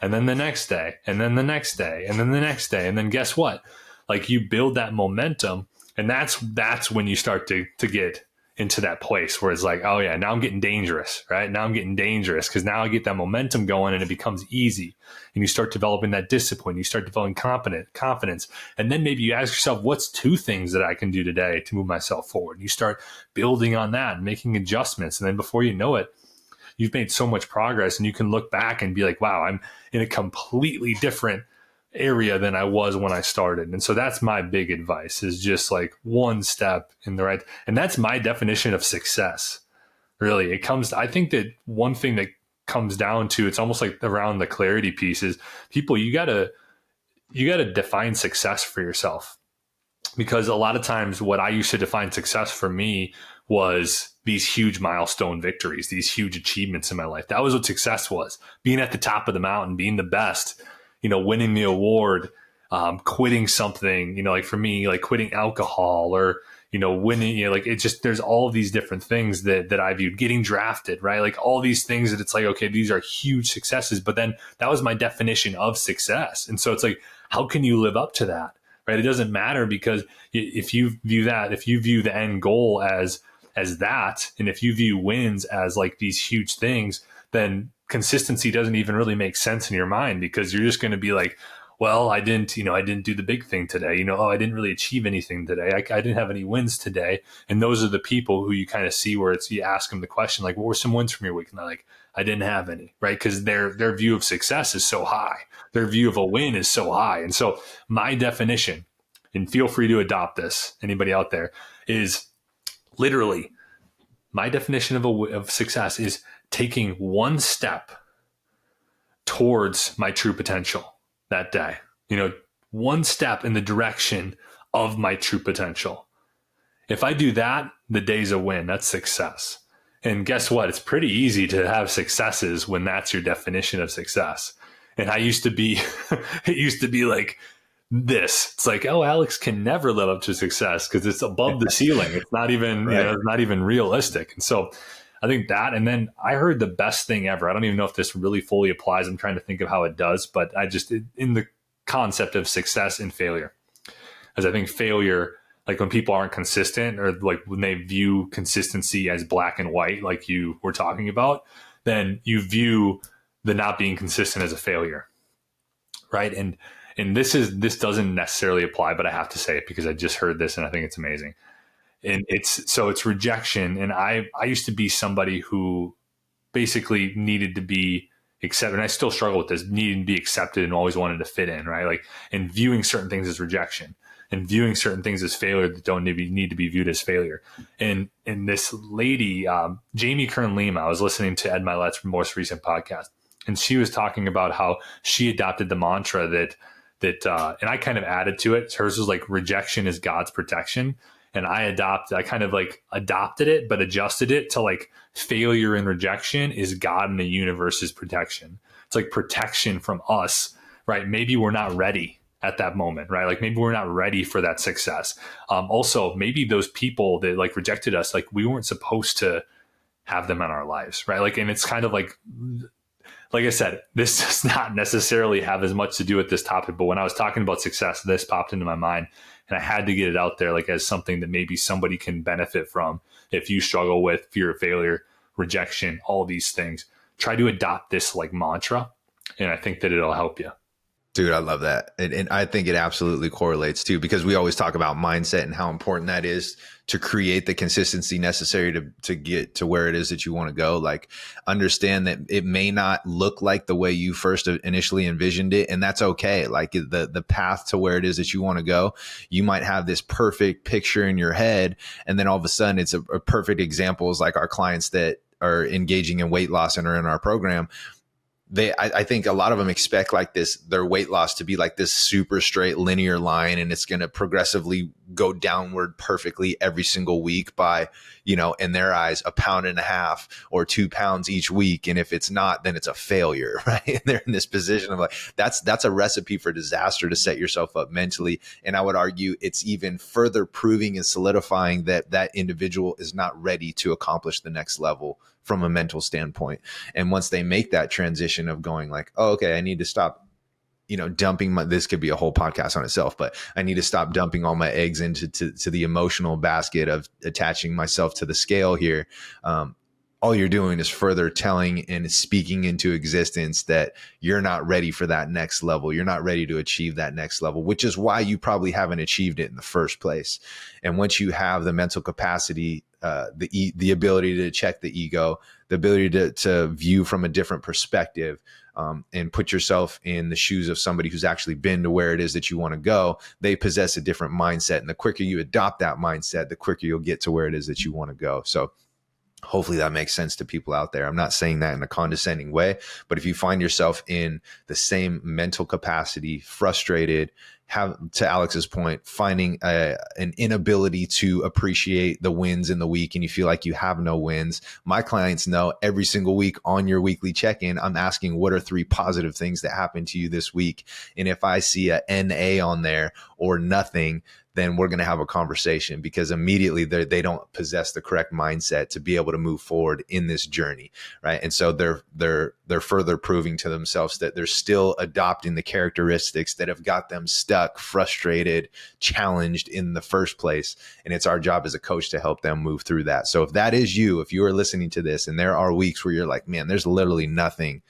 And then the next day, and then the next day, and then the next day. And then guess what? Like, you build that momentum, and that's when you start to get into that place where it's like, oh yeah, now I'm getting dangerous, right? Now I'm getting dangerous because now I get that momentum going and it becomes easy. And you start developing that discipline. You start developing confidence. And then maybe you ask yourself, what's 2 things that I can do today to move myself forward? And you start building on that and making adjustments. And then before you know it, you've made so much progress and you can look back and be like, wow, I'm in a completely different area than I was when I started. And so that's my big advice, is just like one step in the right. And that's my definition of success. Really, I think that one thing that comes down to, it's almost like around the clarity piece, is people, you gotta define success for yourself. Because a lot of times what I used to define success for me was these huge milestone victories, these huge achievements in my life. That was what success was: being at the top of the mountain, being the best, winning the award, quitting something, like for me, like quitting alcohol, or, winning, like it just, there's all of these different things that I viewed, getting drafted, right? Like all these things that it's like, okay, these are huge successes, but then that was my definition of success. And so it's like, how can you live up to that? Right? It doesn't matter, because if you view the end goal as that, and if you view wins as like these huge things, then consistency doesn't even really make sense in your mind, because you're just going to be like, well, I didn't do the big thing today. Oh, I didn't really achieve anything today. I didn't have any wins today. And those are the people who you kind of see where you ask them the question, like, what were some wins from your week? And they're like, I didn't have any, right? Because their view of success is so high. Their view of a win is so high. And so my definition, and feel free to adopt this, anybody out there, is literally my definition of success is taking one step towards my true potential that day. One step in the direction of my true potential. If I do that, the day's a win. That's success. And guess what? It's pretty easy to have successes when that's your definition of success. And I used to be, it used to be like this. It's like, oh, Alex can never live up to success because it's above the ceiling. It's not even, right. It's not even realistic. And so I think that, and then I heard the best thing ever. I don't even know if this really fully applies. I'm trying to think of how it does, but in the concept of success and failure, as I think failure, like when people aren't consistent, or like when they view consistency as black and white, like you were talking about, then you view the not being consistent as a failure. Right. And this doesn't necessarily apply, but I have to say it because I just heard this and I think it's amazing. And it's rejection. And I used to be somebody who basically needed to be accepted. And I still struggle with this, needing to be accepted and always wanted to fit in, right? Like, and viewing certain things as rejection and viewing certain things as failure that don't need to be viewed as failure. And this lady, Jamie Kern Lima, I was listening to Ed Milet's most recent podcast, and she was talking about how she adopted the mantra that and I kind of added to it. Hers was like, rejection is God's protection. And I kind of like adopted it, but adjusted it to like, failure and rejection is God and the universe's protection. It's like protection from us, right? Maybe we're not ready at that moment, right? Like maybe we're not ready for that success. Also, maybe those people that like rejected us, like we weren't supposed to have them in our lives, right? Like, and it's kind of like I said, this does not necessarily have as much to do with this topic, but when I was talking about success, this popped into my mind, and I had to get it out there, like as something that maybe somebody can benefit from. If you struggle with fear of failure, rejection, all these things, try to adopt this like mantra, and I think that it'll help you. Dude, I love that. And I think it absolutely correlates too, because we always talk about mindset and how important that is to create the consistency necessary to get to where it is that you want to go. Like, understand that it may not look like the way you first initially envisioned it, and that's okay. Like the path to where it is that you want to go, you might have this perfect picture in your head, and then all of a sudden it's a perfect example is like our clients that are engaging in weight loss and are in our program. I think a lot of them expect like their weight loss to be like this super straight linear line, and it's going to progressively go downward perfectly every single week by, in their eyes, 1.5 pounds or 2 pounds each week. And if it's not, then it's a failure, right? And they're in this position of like, that's a recipe for disaster to set yourself up mentally. And I would argue it's even further proving and solidifying that individual is not ready to accomplish the next level from a mental standpoint. And once they make that transition of going like, oh, okay, I need to stop dumping this could be a whole podcast on itself, but I need to stop dumping all my eggs into to the emotional basket of attaching myself to the scale here. All you're doing is further telling and speaking into existence that you're not ready for that next level. You're not ready to achieve that next level, which is why you probably haven't achieved it in the first place. And once you have the mental capacity, the ability to check the ego, the ability to view from a different perspective, and put yourself in the shoes of somebody who's actually been to where it is that you want to go, they possess a different mindset. And the quicker you adopt that mindset, the quicker you'll get to where it is that you want to go. So hopefully that makes sense to people out there. I'm not saying that in a condescending way, but if you find yourself in the same mental capacity, frustrated, to Alex's point, finding an inability to appreciate the wins in the week, and you feel like you have no wins. My clients know every single week on your weekly check-in, I'm asking, what are 3 positive things that happened to you this week? And if I see a NA on there or nothing, then we're going to have a conversation, because immediately they don't possess the correct mindset to be able to move forward in this journey, right? And so they're further proving to themselves that they're still adopting the characteristics that have got them stuck, frustrated, challenged in the first place. And it's our job as a coach to help them move through that. So if that is you, if you are listening to this and there are weeks where you're like, man, there's literally nothing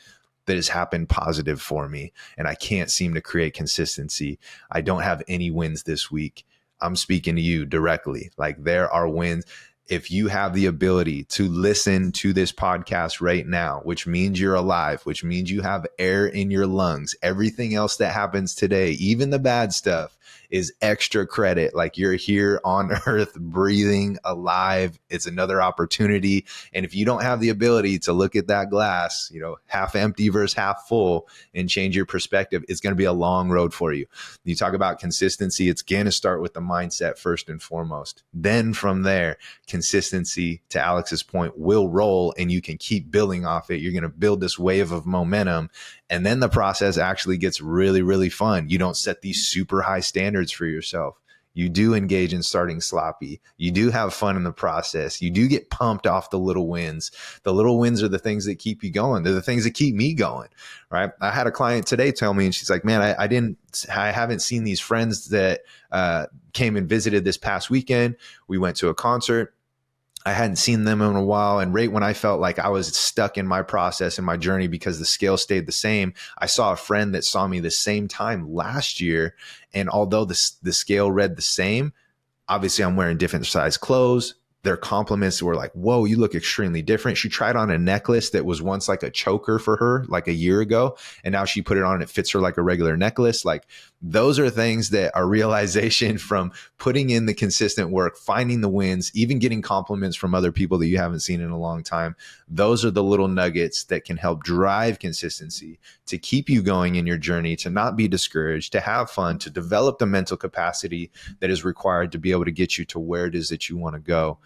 that has happened positive for me, and I can't seem to create consistency, I don't have any wins this week, I'm speaking to you directly. Like, there are wins. If you have the ability to listen to this podcast right now, which means you're alive, which means you have air in your lungs, everything else that happens today, even the bad stuff, is extra credit. Like, you're here on earth, breathing, alive. It's another opportunity. And if you don't have the ability to look at that glass, half empty versus half full, and change your perspective, it's going to be a long road for you. You talk about consistency. It's going to start with the mindset first and foremost. Then from there, consistency, to Alex's point, will roll, and you can keep building off it. You're going to build this wave of momentum. And then the process actually gets really, really fun. You don't set these super high standards for yourself. You do engage in starting sloppy. You do have fun in the process. You do get pumped off the little wins. The little wins are the things that keep you going. They're the things that keep me going, right? I had a client today tell me, and she's like, man, I haven't seen these friends that came and visited this past weekend. We went to a concert. I hadn't seen them in a while. And right when I felt like I was stuck in my process and my journey because the scale stayed the same, I saw a friend that saw me the same time last year. And although the scale read the same, obviously I'm wearing different size clothes. Their compliments were like, whoa, you look extremely different. She tried on a necklace that was once like a choker for her like a year ago, and now she put it on and it fits her like a regular necklace. Like, those are things that are realization from putting in the consistent work, finding the wins, even getting compliments from other people that you haven't seen in a long time. Those are the little nuggets that can help drive consistency, to keep you going in your journey, to not be discouraged, to have fun, to develop the mental capacity that is required to be able to get you to where it is that you want to go.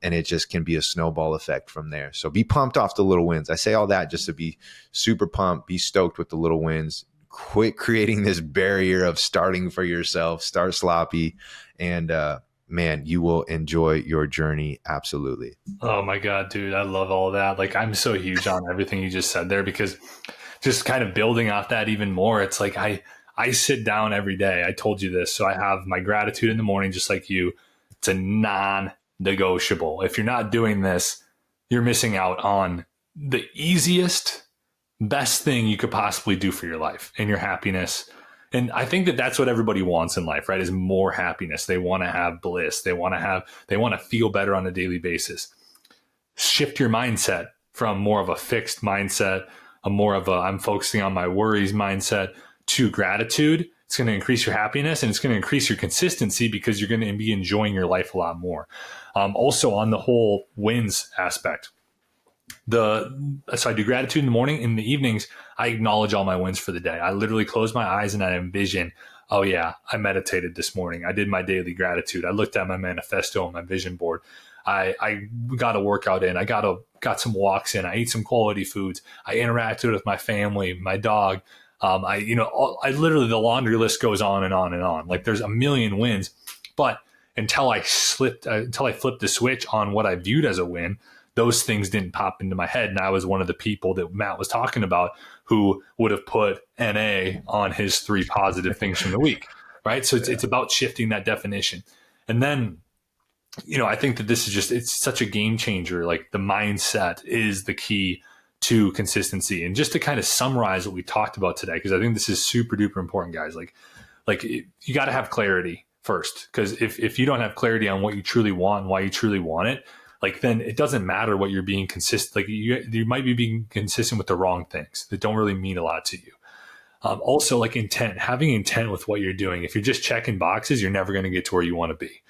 And it just can be a snowball effect from there. So be pumped off the little wins. I say all that just to be super pumped, be stoked with the little wins. Quit creating this barrier of starting for yourself, start sloppy, and man, you will enjoy your journey. Absolutely. Oh my God, dude. I love all that. Like, I'm so huge on everything you just said there, because just kind of building off that even more, it's like, I sit down every day. I told you this. So I have my gratitude in the morning, just like you. It's a non-negotiable. If you're not doing this, you're missing out on the easiest, best thing you could possibly do for your life and your happiness. And I think that that's what everybody wants in life, right? Is more happiness. They want to have bliss. They want to feel better on a daily basis. Shift your mindset from more of a fixed mindset, I'm focusing on my worries mindset, to gratitude. It's going to increase your happiness, and it's going to increase your consistency, because you're going to be enjoying your life a lot more. Also, on the whole wins aspect, so I do gratitude in the morning. In the evenings, I acknowledge all my wins for the day. I literally close my eyes and I envision, oh yeah, I meditated this morning. I did my daily gratitude. I looked at my manifesto on my vision board. I got a workout in. I got some walks in. I ate some quality foods. I interacted with my family, my dog. I literally, the laundry list goes on and on and on. Like, there's a million wins, but until I flipped the switch on what I viewed as a win, those things didn't pop into my head. And I was one of the people that Matt was talking about who would have put NA on his 3 positive things from the week, right? So it's about shifting that definition. And then, I think that this is it's such a game changer. Like the mindset is the key to consistency. And just to kind of summarize what we talked about today, because I think this is super duper important, guys. Like you got to have clarity first, because if you don't have clarity on what you truly want and why you truly want it, like then it doesn't matter what you're being consistent. Like you might be being consistent with the wrong things that don't really mean a lot to you. Also, like intent, having intent with what you're doing. If you're just checking boxes, you're never going to get to where you want to be.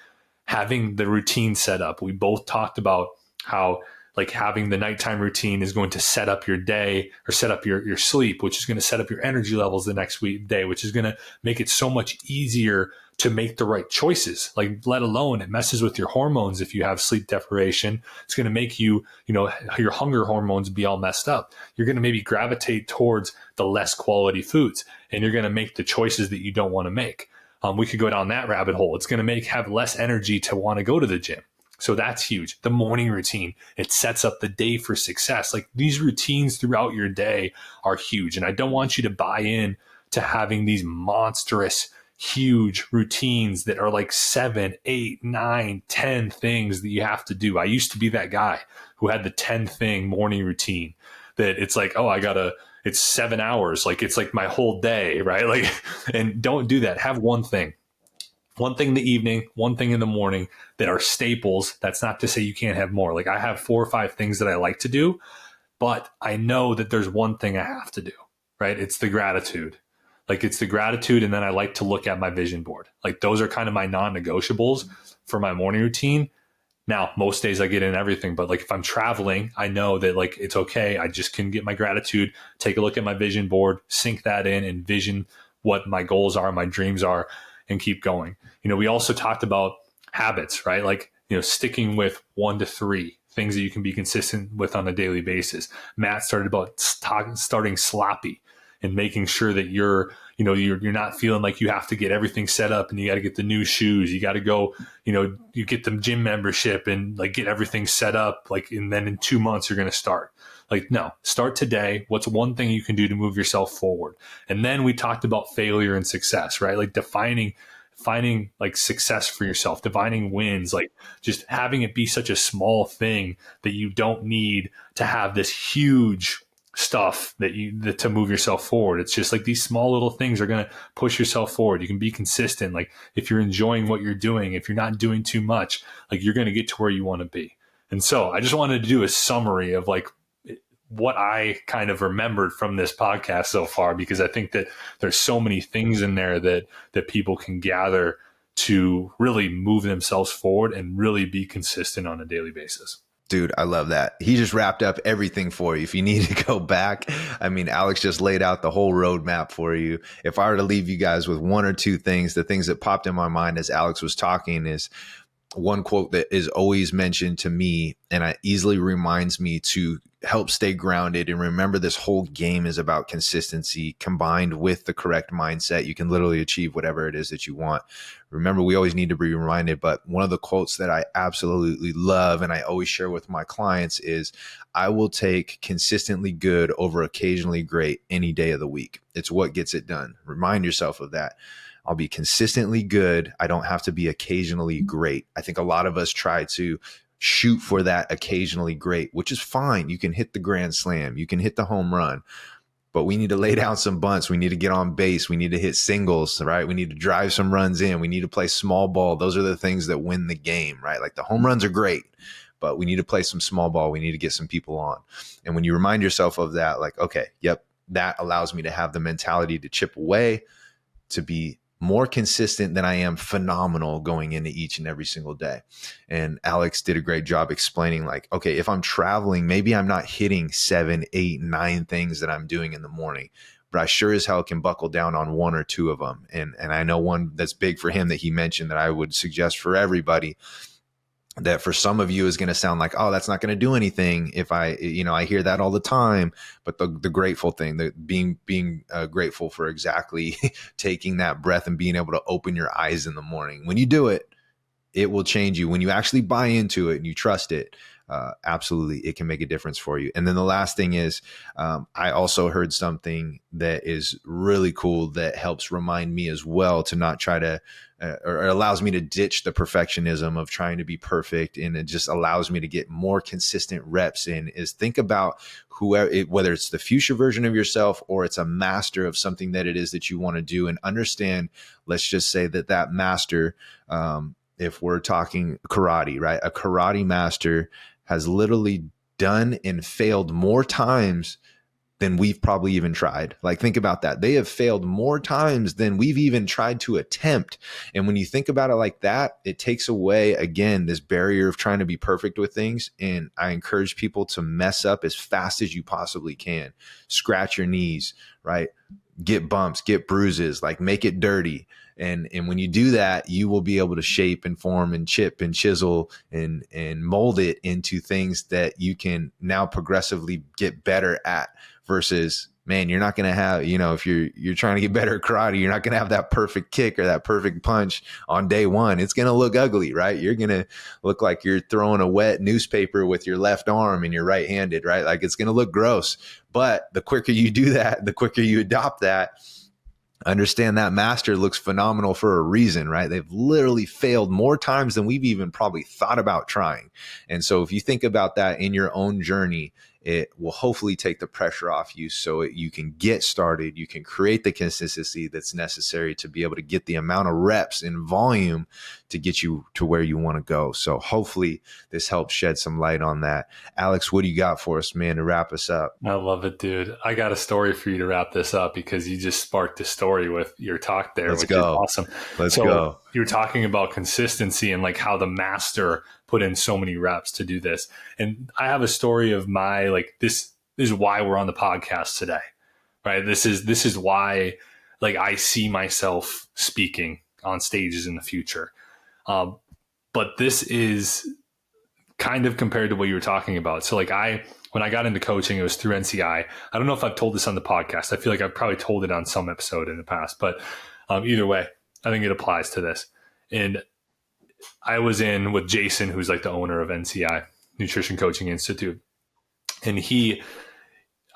Having the routine set up. We both talked about how like having the nighttime routine is going to set up your day or set up your sleep, which is going to set up your energy levels the next day, which is going to make it so much easier to make the right choices. Like, let alone it messes with your hormones. If you have sleep deprivation, it's going to make you, your hunger hormones be all messed up. You're going to maybe gravitate towards the less quality foods, and you're going to make the choices that you don't want to make. We could go down that rabbit hole. It's going to have less energy to want to go to the gym. So that's huge. The morning routine, it sets up the day for success. Like these routines throughout your day are huge. And I don't want you to buy in to having these monstrous, huge routines that are like 7, 8, 9, 10 things that you have to do. I used to be that guy who had the 10 thing morning routine that it's like, oh, it's 7 hours. Like it's like my whole day, right? Like, and don't do that. Have one thing in the evening, one thing in the morning that are staples. That's not to say you can't have more. Like I have 4 or 5 things that I like to do, but I know that there's one thing I have to do, right? It's the gratitude. Like it's the gratitude. And then I like to look at my vision board. Like those are kind of my non-negotiables for my morning routine. Now, most days I get in everything, but like if I'm traveling, I know that like it's okay. I just can get my gratitude, take a look at my vision board, sync that in, and vision what my goals are, my dreams are, and keep going. We also talked about habits, right? Like, sticking with 1 to 3 things that you can be consistent with on a daily basis. Matt started about starting sloppy and making sure that you're not feeling like you have to get everything set up and you got to get the new shoes. You got to go, you get the gym membership and like get everything set up. Like, and then in 2 months, you're going to start. Like, no, start today. What's one thing you can do to move yourself forward? And then we talked about failure and success, right? Like finding like success for yourself, defining wins, like just having it be such a small thing that you don't need to have this huge stuff that to move yourself forward. It's just like these small little things are going to push yourself forward. You can be consistent. Like if you're enjoying what you're doing, if you're not doing too much, like you're going to get to where you want to be. And so I just wanted to do a summary of like what I kind of remembered from this podcast so far, because I think that there's so many things in there that people can gather to really move themselves forward and really be consistent on a daily basis. Dude, I love that. He just wrapped up everything for you. If you need to go back, I mean, Alex just laid out the whole roadmap for you. If I were to leave you guys with 1 or 2 things, the things that popped in my mind as Alex was talking is one quote that is always mentioned to me, and it easily reminds me to help stay grounded and remember this whole game is about consistency combined with the correct mindset. You can literally achieve whatever it is that you want. Remember, we always need to be reminded, but one of the quotes that I absolutely love and I always share with my clients is, I will take consistently good over occasionally great any day of the week. It's what gets it done. Remind yourself of that. I'll be consistently good. I don't have to be occasionally great. I think a lot of us try to shoot for that occasionally great, which is fine. You can hit the grand slam. You can hit the home run, but we need to lay down some bunts. We need to get on base. We need to hit singles, right? We need to drive some runs in. We need to play small ball. Those are the things that win the game, right? Like the home runs are great, but we need to play some small ball. We need to get some people on. And when you remind yourself of that, like, okay, yep, that allows me to have the mentality to chip away, to be more consistent than I am phenomenal going into each and every single day. And Alex did a great job explaining like, okay, if I'm traveling, maybe I'm not hitting 7, 8, 9 things that I'm doing in the morning, but I sure as hell can buckle down on 1 or 2 of them. And I know one that's big for him that he mentioned that I would suggest for everybody, that for some of you is going to sound like, oh, that's not going to do anything. If I hear that all the time, but the grateful thing, the being grateful for exactly taking that breath and being able to open your eyes in the morning. When you do it, it will change you. When you actually buy into it and you trust it, absolutely, it can make a difference for you. And then the last thing is, I also heard something that is really cool that helps remind me as well to not try to, or allows me to ditch the perfectionism of trying to be perfect. And it just allows me to get more consistent reps in, is think about whoever, whether it's the future version of yourself or it's a master of something that it is that you want to do, and understand, let's just say that master, if we're talking karate, right? A karate master has literally done and failed more times than we've probably even tried. Like, think about that. They have failed more times than we've even tried to attempt. And when you think about it like that, it takes away, again, this barrier of trying to be perfect with things. And I encourage people to mess up as fast as you possibly can. Scratch your knees, right? Get bumps, get bruises, like make it dirty. And when you do that, you will be able to shape and form and chip and chisel and mold it into things that you can now progressively get better at, versus, man, you're not going to have, if you're trying to get better at karate, you're not going to have that perfect kick or that perfect punch on day one. It's going to look ugly, right? You're going to look like you're throwing a wet newspaper with your left arm and you're right-handed, right? Like, it's going to look gross. But the quicker you do that, the quicker you adopt that, understand that master looks phenomenal for a reason, right? They've literally failed more times than we've even probably thought about trying. And so if you think about that in your own journey, it will hopefully take the pressure off you, so you can get started. You can create the consistency that's necessary to be able to get the amount of reps and volume to get you to where you want to go. So hopefully this helps shed some light on that. Alex, what do you got for us, man, to wrap us up? I love it, dude. I got a story for you to wrap this up, because you just sparked a story with your talk there, which is awesome. Let's go. You were talking about consistency and like how the master put in so many reps to do this. And I have a story of my, like, this is why we're on the podcast today, right? This is why, like, I see myself speaking on stages in the future. But this is kind of compared to what you were talking about. So like, when I got into coaching, it was through NCI. I don't know if I've told this on the podcast. I feel like I've probably told it on some episode in the past, but either way, I think it applies to this. And I was in with Jason, who's like the owner of NCI, Nutrition Coaching Institute. And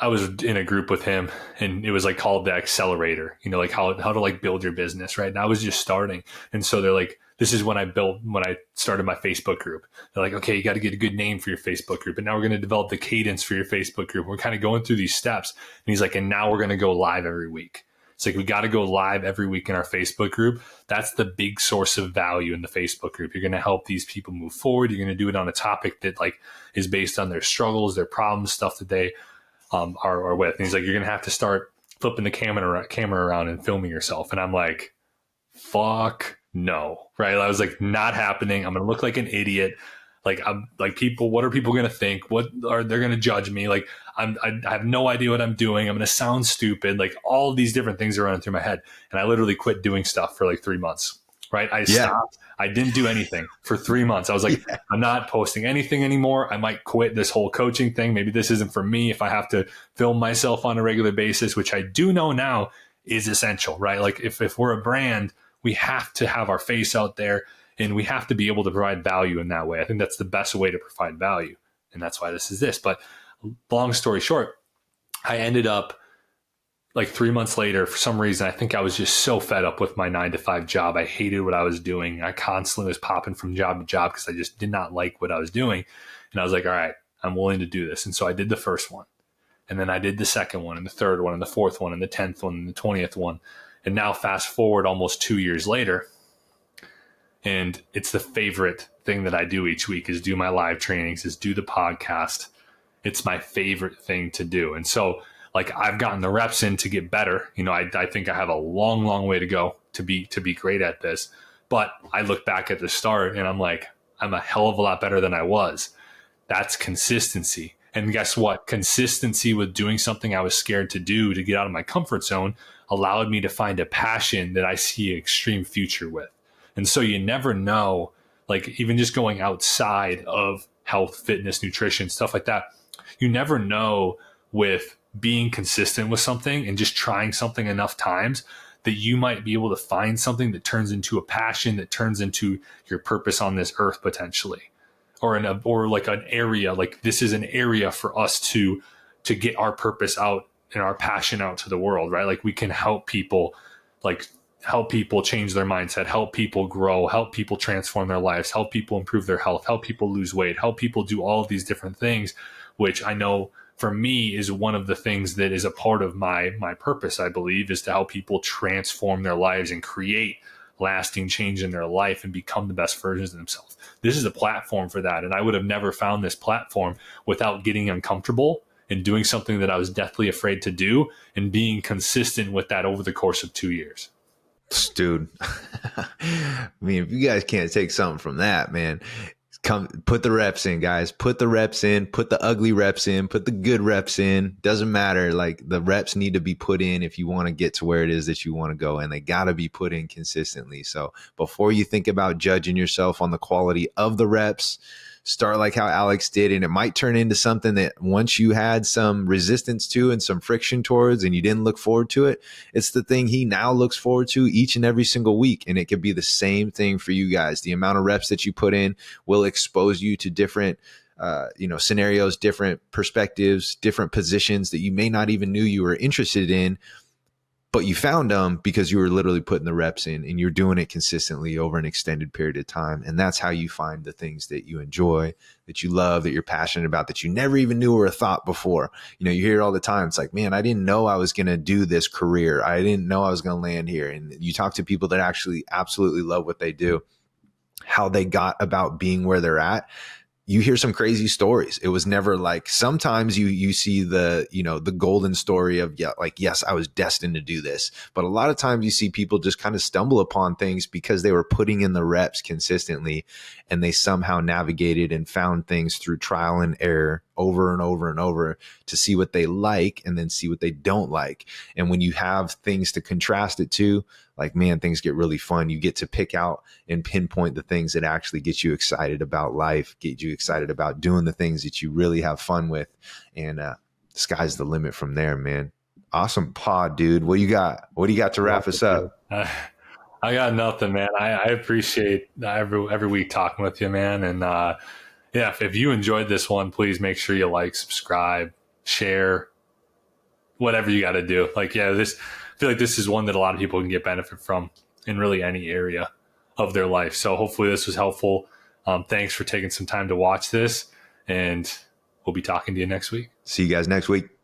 I was in a group with him, and it was like called the Accelerator, like how to like build your business, right? And I was just starting. And so they're like, this is when I started my Facebook group. They're like, okay, you got to get a good name for your Facebook group. And now we're going to develop the cadence for your Facebook group. We're kind of going through these steps. And he's like, and now we're going to go live every week. It's like, we got to go live every week in our Facebook group. That's the big source of value in the Facebook group. You're going to help these people move forward. You're going to do it on a topic that like is based on their struggles, their problems, stuff that they are with. And he's like, you're going to have to start flipping the camera around and filming yourself. And I'm like, fuck no, right? I was like, not happening. I'm going to look like an idiot. Like, I'm like, people, what are people going to think? What are they're going to judge me? Like, I have no idea what I'm doing. I'm going to sound stupid. Like, all of these different things are running through my head. And I literally quit doing stuff for like 3 months, right? I stopped. I didn't do anything for 3 months. I was like, I'm not posting anything anymore. I might quit this whole coaching thing. Maybe this isn't for me if I have to film myself on a regular basis, which I do know now is essential, right? Like, if we're a brand, we have to have our face out there. And we have to be able to provide value in that way. I think that's the best way to provide value. And that's why this is this. But long story short, I ended up like 3 months later, for some reason, I think I was just so fed up with my 9-to-5 job. I hated what I was doing. I constantly was popping from job to job because I just did not like what I was doing. And I was like, all right, I'm willing to do this. And so I did the first one. And then I did the second one and the third one and the fourth one and the 10th one and the 20th one. And now fast forward almost 2 years later, and it's the favorite thing that I do each week is do my live trainings, is do the podcast. It's my favorite thing to do. And so like, I've gotten the reps in to get better. I think I have a long, long way to go to be great at this. But I look back at the start and I'm like, I'm a hell of a lot better than I was. That's consistency. And guess what? Consistency with doing something I was scared to do to get out of my comfort zone allowed me to find a passion that I see an extreme future with. And so you never know, like, even just going outside of health, fitness, nutrition, stuff like that, you never know with being consistent with something and just trying something enough times that you might be able to find something that turns into a passion, that turns into your purpose on this earth potentially. or like an area, like this is an area for us to get our purpose out and our passion out to the world, right? Like we can help people, like help people change their mindset, help people grow, help people transform their lives, help people improve their health, help people lose weight, help people do all of these different things, which I know for me is one of the things that is a part of my purpose, I believe, is to help people transform their lives and create lasting change in their life and become the best versions of themselves. This is a platform for that. And I would have never found this platform without getting uncomfortable and doing something that I was deathly afraid to do and being consistent with that over the course of 2 years. Dude, I mean, if you guys can't take something from that, man, come put the reps in, guys. Put the reps in, put the ugly reps in, put the good reps in. Doesn't matter. Like the reps need to be put in if you want to get to where it is that you want to go, and they got to be put in consistently. So before you think about judging yourself on the quality of the reps, start like how Alex did, and it might turn into something that once you had some resistance to and some friction towards and you didn't look forward to it, it's the thing he now looks forward to each and every single week. And it could be the same thing for you guys. The amount of reps that you put in will expose you to different scenarios, different perspectives, different positions that you may not even knew you were interested in, but you found them because you were literally putting the reps in and you're doing it consistently over an extended period of time. And that's how you find the things that you enjoy, that you love, that you're passionate about, that you never even knew were a thought before. You hear it all the time. It's like, man, I didn't know I was going to do this career. I didn't know I was going to land here. And you talk to people that actually absolutely love what they do, how they got about being where they're at. You hear some crazy stories. It was never like, sometimes you see the golden story of, yes, I was destined to do this. But a lot of times you see people just kind of stumble upon things because they were putting in the reps consistently, and they somehow navigated and found things through trial and error over and over and over to see what they like and then see what they don't like. And when you have things to contrast it to, like, man, things get really fun. You get to pick out and pinpoint the things that actually get you excited about life, get you excited about doing the things that you really have fun with. And the sky's the limit from there, man. Awesome pod, dude. What do you got? What do you got to wrap us up? I got nothing, man. I appreciate every week talking with you, man. And if you enjoyed this one, please make sure you like, subscribe, share, whatever you got to do. I feel like this is one that a lot of people can get benefit from in really any area of their life. So hopefully this was helpful. Thanks for taking some time to watch this, and we'll be talking to you next week. See you guys next week.